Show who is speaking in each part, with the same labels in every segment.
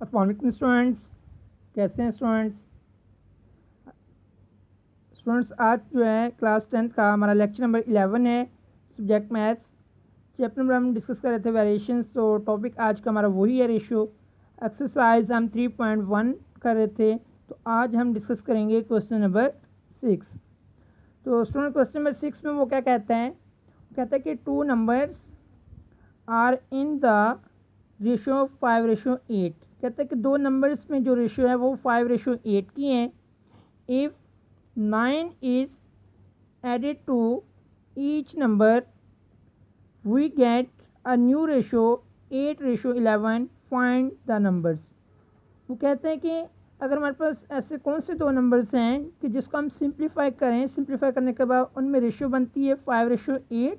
Speaker 1: अस्सलाम वालेकुम स्टूडेंट्स, कैसे हैं स्टूडेंट्स आज जो है क्लास 10th का हमारा लेक्चर नंबर 11 है, सब्जेक्ट मैथ्स। चैप्टर नंबर हम डिस्कस कर रहे थे वेरिएशंस, तो टॉपिक आज का हमारा वही है रेशियो। एक्सरसाइज हम 3.1 कर रहे थे, तो आज हम डिस्कस करेंगे क्वेश्चन नंबर 6। तो स्टूडेंट क्वेश्चन नंबर 6 में वो क्या कहता है, कहता है कि two numbers are in the ratio 5:8। कहता है कि दो नंबर्स में जो रेशियो है वो 5:8 की है। If 9 is added to each number we get a new ratio 8:11। Find the numbers. वो कहते हैं कि अगर हमारे पास ऐसे कौन से दो नंबर्स हैं कि जिसको हम सिंप्लीफाई करें, सिंप्लीफाई करने के बाद उनमें रेशियो बनती है 5:8।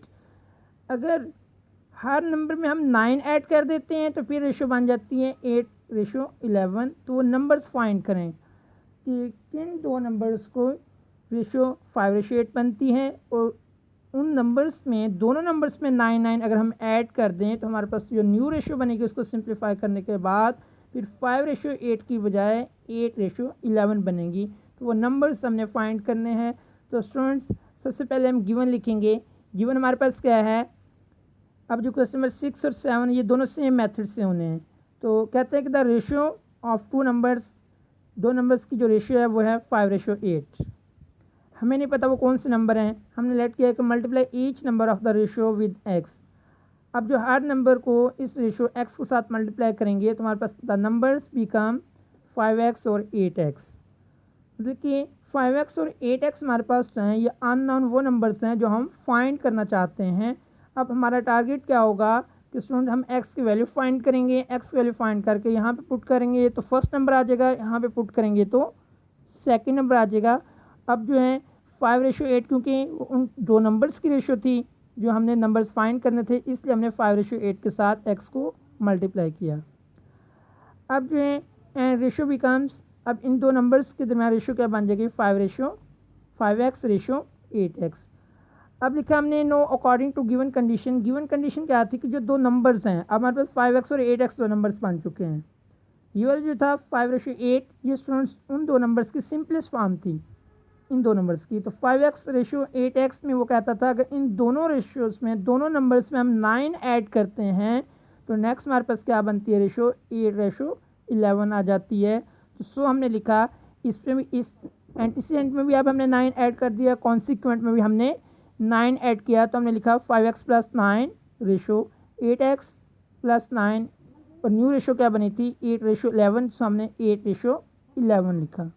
Speaker 1: अगर हर नंबर में हम 9 ऐड कर देते हैं तो फिर रेशो बन जाती है 8:11। तो वो नंबर्स फाइंड करें कि किन दो नंबर्स को रेशो 5:8 बनती है, और उन नंबर्स में दोनों नंबर्स में 9 अगर हम ऐड कर दें तो हमारे पास जो न्यू रेशो बनेगी उसको सिंप्लीफाई करने के बाद फिर 5:8 की बजाय 8:11 बनेगी। तो वो नंबर्स हमने फाइंड करने हैं। तो स्टूडेंट्स सबसे पहले हम गिवन लिखेंगे। गिवन हमारे पास क्या है, अब जो क्वेश्चन नंबर 6 और 7 ये दोनों सेम मेथड से होने हैं। तो कहते हैं कि the ratio of two numbers, दो नंबर्स की जो रेशियो है वो है 5:8। हमें नहीं पता वो कौन से नंबर हैं, हमने लेट किया कि multiply each number of the ratio with x. अब जो हर नंबर को इस रेशियो एक्स के साथ मल्टीप्लाई करेंगे तो हमारे पास द नंबर्स बिकम 5x और 8x। देखिए 5x और 8x हमारे पास जो हैं ये अननोन वो नंबर्स हैं जो हम फाइंड करना चाहते हैं। अब हमारा टारगेट क्या होगा कि स्टूडेंट हम x की वैल्यू फाइंड करेंगे। x की वैल्यू फाइंड करके यहाँ पे पुट करेंगे तो फर्स्ट नंबर आ जाएगा, यहाँ पे पुट करेंगे तो सेकंड नंबर आ जाएगा। अब जो है 5:8 क्योंकि उन दो नंबर्स की रेशियो थी जो हमने नंबर्स फाइंड करने थे, इसलिए हमने 5:8 के साथ x को मल्टीप्लाई किया। अब जो है रेशियो बिकम्स, अब इन दो नंबर्स के दरमियान रेशियो क्या बन जाएगी 5:8x। अब लिखा हमने no according to given condition. Given condition क्या थी कि जो दो नंबर्स हैं, अब हमारे पास 5x और 8x दो नंबर्स बन चुके हैं। ये वाला जो था 5:8 ये स्टूडेंट्स उन दो नंबर्स की सिंपलेस्ट फॉर्म थी इन दो नंबर्स की। तो 5x:8x में वो कहता था अगर इन दोनों रेशियोज में दोनों नंबर्स में हम 9 ऐड करते हैं तो नेक्स्ट हमारे पास क्या बनती है रेशियो 8:11 आ जाती है। तो सो हमने लिखा इसमें भी, इस एंटीसीडेंट में भी अब हमने 9 ऐड कर दिया, कॉन्सिक्वेंट में भी हमने 9 ऐड किया, तो हमने लिखा 5x + 9 रेशो 8x + 9 और न्यू रेशो क्या बनी थी 8:11। सो हमने 8:11 लिखा।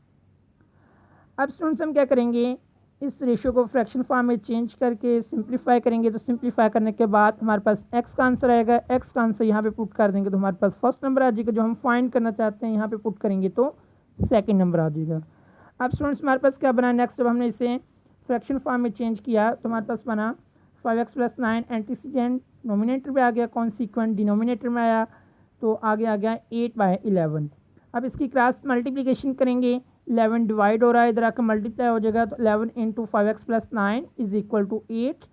Speaker 1: अब स्टूडेंट्स हम क्या करेंगे, इस रेशियो को फ्रैक्शन फॉर्म में चेंज करके सिंप्लीफाई करेंगे। तो सिंप्लीफाई करने के बाद हमारे पास x का आंसर आएगा। x का आंसर यहाँ पे पुट कर देंगे तो हमारे पास फर्स्ट नंबर आ जाएगा जो हम फाइंड करना चाहते हैं, यहाँ पे पुट करेंगे तो सेकंड नंबर आ जाएगा। अब स्टूडेंट्स हमारे पास क्या बना, नेक्स्ट जब हमने इसे फ्रैक्शन फॉर्म में चेंज किया तो हमारे पास बना 5x + 9 एंटीसीडेंट नोमिनेटर में आ गया, कॉन्सिक्वेंट डिनोमिनेटर में आया, तो आगे आ गया 8/11। अब इसकी क्रॉस मल्टीप्लिकेशन करेंगे, 11 डिवाइड हो रहा है, इधर आकर मल्टीप्लाई हो जाएगा तो 11 × 5x + 9 = 8।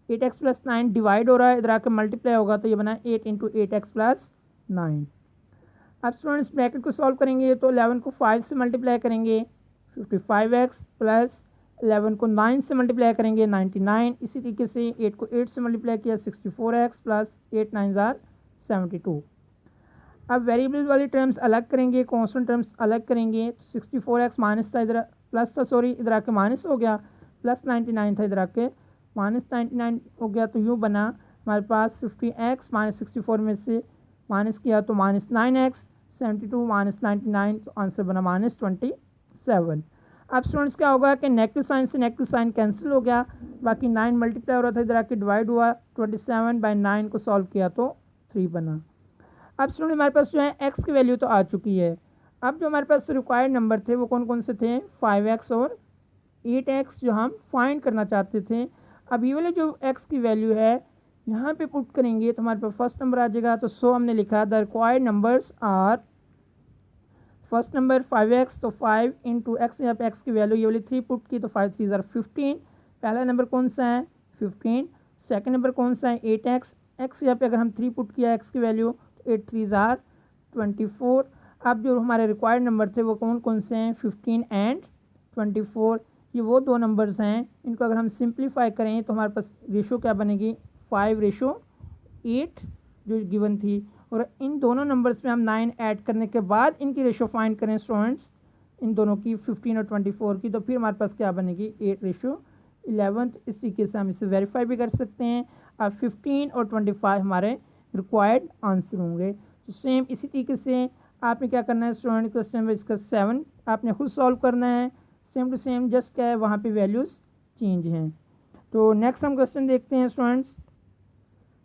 Speaker 1: 8x + 9 डिवाइड हो रहा है, इधर आकर मल्टीप्लाई होगा तो ये बना 8 × 8x + 9। अब स्टूडेंट्स ब्रैकेट को सॉल्व करेंगे तो 11 को 5 से मल्टीप्लाई करेंगे 55x + 11 को 9 से मल्टीप्लाई करेंगे 99। इसी तरीके से 8 को 8 से मल्टीप्लाई किया 64x + 8 9 = 72। अब वेरिएबल वाली टर्म्स अलग करेंगे, कांस्टेंट टर्म्स अलग करेंगे। 64x माइनस था, इधर प्लस था, सॉरी इधर आके माइनस हो गया, + 99 था, इधर आके -99 हो गया। तो यूँ बना हमारे पास 50x - 64 में से माइनस किया तो -9x, 72 - 99 तो आंसर बना -27। अब स्टूडेंट्स क्या होगा कि नेगेटिव साइन से नेगेटिव साइन कैंसिल हो गया, बाकी 9 मल्टीप्लाई हो रहा था, इधर आके डिवाइड हुआ, 27/9 को सॉल्व किया तो 3 बना। अब स्टूडेंट हमारे पास जो है x की वैल्यू तो आ चुकी है। अब जो हमारे पास रिक्वायर्ड नंबर थे वो कौन कौन से थे, 5x और 8x जो हम फाइंड करना चाहते थे। अब ये वाले जो x की वैल्यू है यहाँ पे पुट करेंगे तो हमारे पास फर्स्ट नंबर आ जाएगा। तो सो हमने लिखा the required numbers are, first number 5x तो 5 × x, यहाँ पे x की वैल्यू ये वाली 3 पुट की तो 5 3 = 15। पहला नंबर कौन सा है 15। सेकंड नंबर कौन सा है 8x। x यहाँ पे अगर हम 3 पुट किया x की वैल्यू 8 3 = 24। अब जो हमारे रिक्वायर्ड नंबर थे वो कौन कौन से हैं, 15 एंड 24, ये वो दो नंबर्स हैं। इनको अगर हम सिंप्लीफाई करें तो हमारे पास रेशो क्या बनेगी, 5:8 जो गिवन थी। और इन दोनों नंबर्स में हम 9 ऐड करने के बाद इनकी रेशो फाइंड करें स्टूडेंट्स, इन दोनों की 15 और 24 की, तो फिर हमारे पास क्या बनेगी, 8:11। इस तरीके से हम इसे वेरीफाई भी कर सकते हैं। अब 15 और 25 हमारे रिक्वायर्ड आंसर होंगे। तो सेम इसी तरीके से आपने क्या करना है स्टूडेंट, क्वेश्चन नंबर इसका 7 आपने खुद सॉल्व करना है। सेम टू सेम, जस्ट क्या है वहाँ पे वैल्यूज़ चेंज हैं। तो नेक्स्ट हम क्वेश्चन देखते हैं स्टूडेंट्स।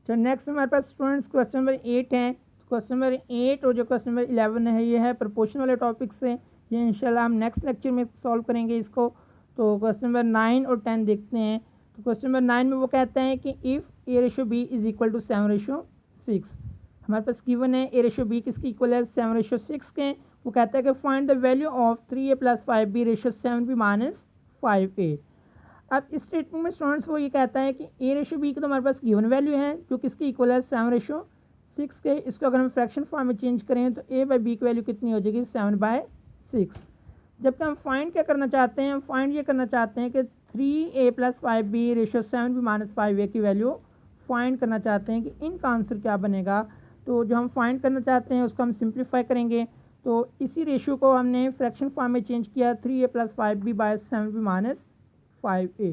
Speaker 1: तो नेक्स्ट हमारे पास स्टूडेंट्स क्वेश्चन नंबर 8 है। क्वेश्चन नंबर 8 और जो क्वेश्चन नंबर 11 है ये है प्रोपोर्शन वाले टॉपिक से। ये इंशाल्लाह हम नेक्स्ट लेक्चर में सॉल्व करेंगे इसको। तो क्वेश्चन नंबर 9 और 10 देखते हैं। तो क्वेश्चन नंबर 9 में वो कहता है कि if A/B is equal to 7:6, हमारे पास गिवन है A/B किसकी इक्वल है, 7:6 के। वो कहता है कि find the value of 3A + 5B/7B - 5A। अब इस स्टेटमेंट में स्टूडेंट्स वो ये कहता है कि A/B की तो हमारे पास गिवन वैल्यू है जो किसकी इक्वल है, 7:6 के। इसको अगर हम फ्रैक्शन फॉर्म में चेंज करें तो A/B की वैल्यू कितनी हो जाएगी, 7/6। जबकि हम फाइंड क्या करना चाहते हैं, हम फाइंड ये करना चाहते हैं कि 3A + 5B/7B - 5A की वैल्यू फाइंड करना चाहते हैं कि इनका आंसर क्या बनेगा। तो जो हम फाइंड करना चाहते हैं उसको हम सिंप्लीफाई करेंगे। तो इसी रेशियो को हमने फ्रैक्शन फॉर्म में चेंज किया, 3A + 5B/7B - 5A।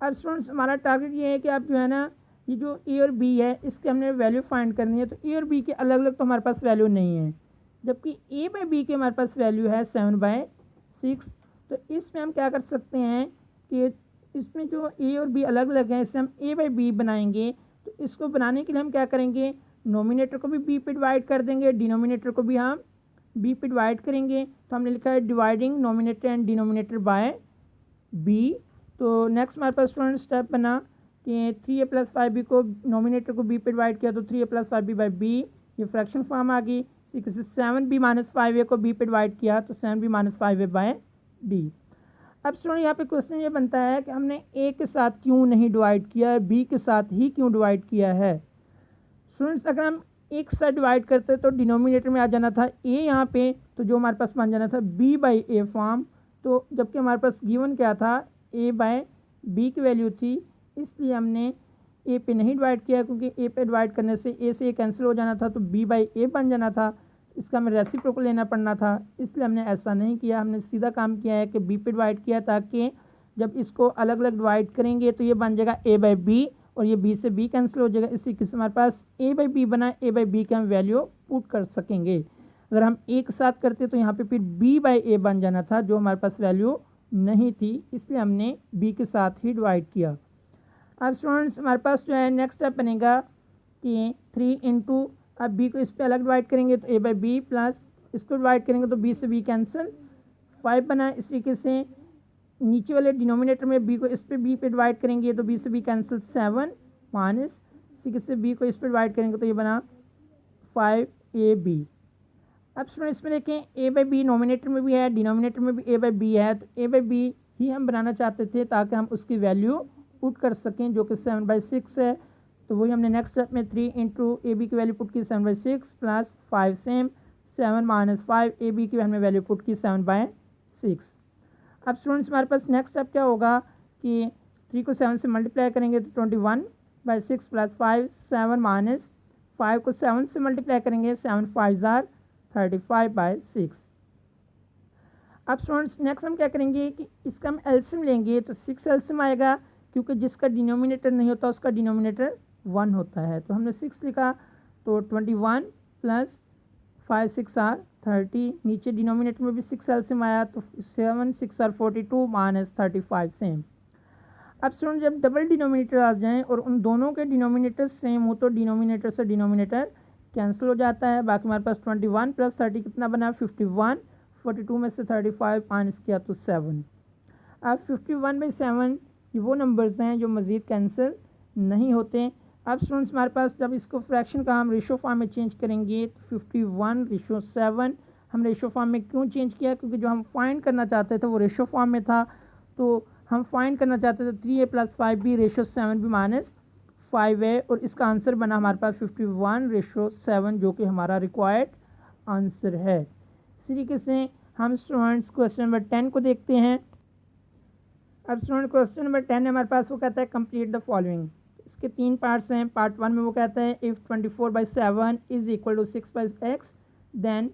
Speaker 1: अब स्टूडेंट्स हमारा टारगेट ये है कि आप जो है ना, ये जो A और B है इसके हमने वैल्यू फाइंड करनी है। तो A और B के अलग अलग तो हमारे पास वैल्यू नहीं है, जबकि A/B के हमारे पास वैल्यू है 7/6। तो इसमें हम क्या कर सकते हैं कि इसमें जो A और B अलग अलग हैं इससे हम A/B बनाएंगे। तो इसको बनाने के लिए हम क्या करेंगे, नोमिनेटर को भी B पे डिवाइड कर देंगे, डिनोमिनेटर को भी हम B पे डिवाइड करेंगे। तो हमने लिखा है dividing nominator and denominator by B। तो नेक्स्ट हमारे पास स्टूडेंट स्टेप बना कि 3A + 5B को नोमिनेटर को B पे डिवाइड किया तो 3A + 5B/B, ये फ्रैक्शन फॉर्म आ गई। इसी तरह से 7B - 5A को B पे डिवाइड किया तो 7B - 5A/D। अब स्टूडेंट यहाँ पे क्वेश्चन ये बनता है कि हमने A के साथ क्यों नहीं डिवाइड किया है, B के साथ ही क्यों डिवाइड किया है। स्टूडेंट्स अगर हम एक साथ डिवाइड करते तो डिनोमिनेटर में आ जाना था A यहाँ पे, तो जो हमारे पास बन जाना था B/A फॉर्म। तो जबकि हमारे पास गिवन क्या था, A/B की वैल्यू थी, इसलिए हमने A पे नहीं डिवाइड किया, क्योंकि A पे डिवाइड करने से A से A कैंसिल हो जाना था तो B/A बन जाना था। इसका हमें रेसिप्रोकल लेना पड़ना था, इसलिए हमने ऐसा नहीं किया। हमने सीधा काम किया है कि B पे डिवाइड किया, ताकि जब इसको अलग अलग डिवाइड करेंगे तो ये बन जाएगा A/B और ये B से B कैंसिल हो जाएगा। इस तरीके से हमारे पास A/B बना, A/B की हम वैल्यू पुट कर सकेंगे। अगर हम एक साथ करते तो यहाँ पे फिर B/A बन जाना था, जो हमारे पास वैल्यू नहीं थी, इसलिए हमने B के साथ ही डिवाइड किया। अब स्टूडेंट्स हमारे पास जो है नेक्स्ट स्टेप बनेगा कि 3 इंटू, अब B को इस पर अलग डिवाइड करेंगे तो A/B प्लस इसको डिवाइड करेंगे तो B से B कैंसिल, 5 बना। इस तरीके से नीचे वाले डिनोमिनेटर में B को इस पे B पे डिवाइड करेंगे तो B से B कैंसिल, 7 माइनस इसी से B को इस पे डिवाइड करेंगे तो ये बना 5AB। अब स्टूडेंट इसमें देखें A/B नोमिनेटर में भी है, डिनोमिनेटर में भी A/B है, तो A/B ही हम बनाना चाहते थे ताकि हम उसकी वैल्यू पुट कर सकें जो कि 7/6 है। तो वही हमने नेक्स्ट स्टेप में 3 इंटू AB की वैल्यू पुट की 7/6 प्लस 5 सेम 7 माइनस 5 AB की हमने वैल्यू पुट की 7/6। अब स्टूडेंट्स हमारे पास नेक्स्ट स्टेप क्या होगा कि 3 को 7 से मल्टीप्लाई करेंगे तो 21/6 प्लस 5 7 माइनस 5 को 7 से मल्टीप्लाई करेंगे 7 5 जार 35/6। अब स्टूडेंट्स नेक्स्ट हम क्या करेंगे कि इसका हम एलसीएम लेंगे तो 6 एलसीएम आएगा, क्योंकि जिसका डिनोमिनेटर नहीं होता उसका डिनोमिनेटर 1 होता है। तो हमने 6 लिखा, तो 21 प्लस 5 6 आर 30, नीचे डिनोमिनेटर में भी 6 एलसीएम आया तो 7 6 आर 42 माइनस 35 सेम। अब स्टूडेंट जब डबल डिनोमिनेटर आ जाएं और उन दोनों के डिनोमिनेटर सेम हो तो डिनोमिनेटर से डिनोमिनेटर कैंसिल हो जाता है। बाकी हमारे पास 21 प्लस 30 कितना बना, 51, 42 में से 35 माइनस किया तो 7। अब 51/7 ये वो नंबर्स हैं जो मज़ीद कैंसिल नहीं होते। अब स्टूडेंट्स हमारे पास जब इसको फ्रैक्शन का हम रेशो फॉर्म में चेंज करेंगे तो 51/7 हम रेशो फॉर्म में क्यों चेंज किया, क्योंकि जो हम फाइंड करना चाहते थे वो रेशो फॉर्म में था। तो हम फाइंड करना चाहते थे 3A + 5B/7B - 5A और इसका आंसर बना हमारे पास 51/7 जो कि हमारा रिक्वायर्ड आंसर है। इसी तरीके से हम स्टूडेंट्स क्वेश्चन नंबर 10 को देखते हैं। अब स्टूडेंट क्वेश्चन नंबर 10 हमारे पास वो कहता है कंप्लीट द फॉलोइंग। इसके 3 पार्ट्स हैं। पार्ट 1 में वो कहता है if 24/7 is equal to 6/x then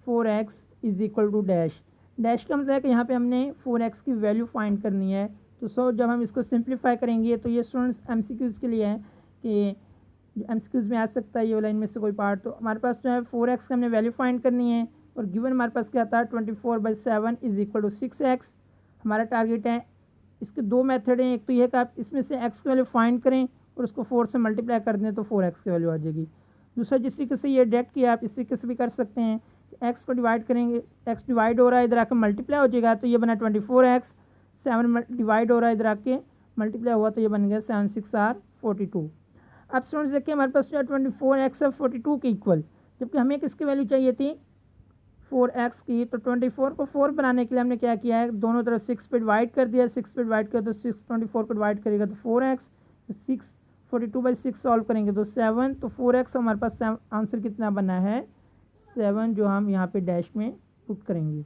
Speaker 1: 4x is equal to dash. Dash का मतलब है कि यहाँ पे हमने 4x की वैल्यू फाइंड करनी है। तो जब हम इसको सिंप्लीफाई करेंगे तो ये स्टूडेंट्स MCQs के लिए है कि MCQs में आ सकता है ये वाला इनमें से कोई पार्ट। तो हमारे पास जो है 4x का हमने वैल्यू फाइंड करनी है और गिवन हमारे पास क्या था 24/7 इज इक्वल टू 6x। हमारा टारगेट है। इसके 2 मेथड हैं। एक तो ये कि आप इसमें से x की वैल्यू फाइंड करें और उसको 4 से मल्टीप्लाई कर दें तो 4x की वैल्यू आ जाएगी। दूसरा जिस तरीके से ये डायरेक्ट किया आप इस तरीके से भी कर सकते हैं। x को डिवाइड करेंगे, x डिवाइड हो रहा है इधर आके मल्टीप्लाई हो जाएगा तो ये बना 24x। 7 डिवाइड हो रहा है इधर आके मल्टीप्लाई हुआ तो ये बन गया 7 6 आर 42। अब स्टूडेंट्स देखिए हमारे पास जो है 24x है 42 के इक्वल, जबकि हमें किसकी वैल्यू चाहिए थी 4x की। तो 24 को 4 बनाने के लिए हमने क्या किया है दोनों तरफ 6 पे डिवाइड कर दिया। 6 पे डिवाइड किया तो 6 24 को डिवाइड करेगा तो 4x। 6 42/6 सॉल्व करेंगे तो 7। तो 4x हमारे पास आंसर कितना बना है 7, जो हम यहाँ पे डैश में पुट करेंगे।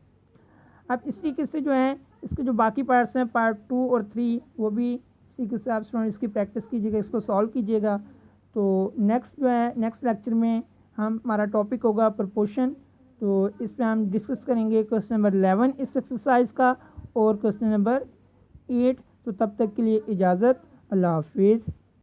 Speaker 1: अब इस तरीके से जो है इसके जो बाकी पार्ट्स हैं पार्ट 2 और 3 वो भी इसी के साथ स्टूडेंट इसकी प्रैक्टिस कीजिएगा, इसको सॉल्व कीजिएगा। तो नेक्स्ट जो है नेक्स्ट लेक्चर में हमारा टॉपिक होगा प्रपोर्शन। तो इस पर हम डिस्कस करेंगे क्वेश्चन नंबर 11 इस एक्सरसाइज का और क्वेश्चन नंबर 8। तो तब तक के लिए इजाज़त, अल्लाह हाफिज़।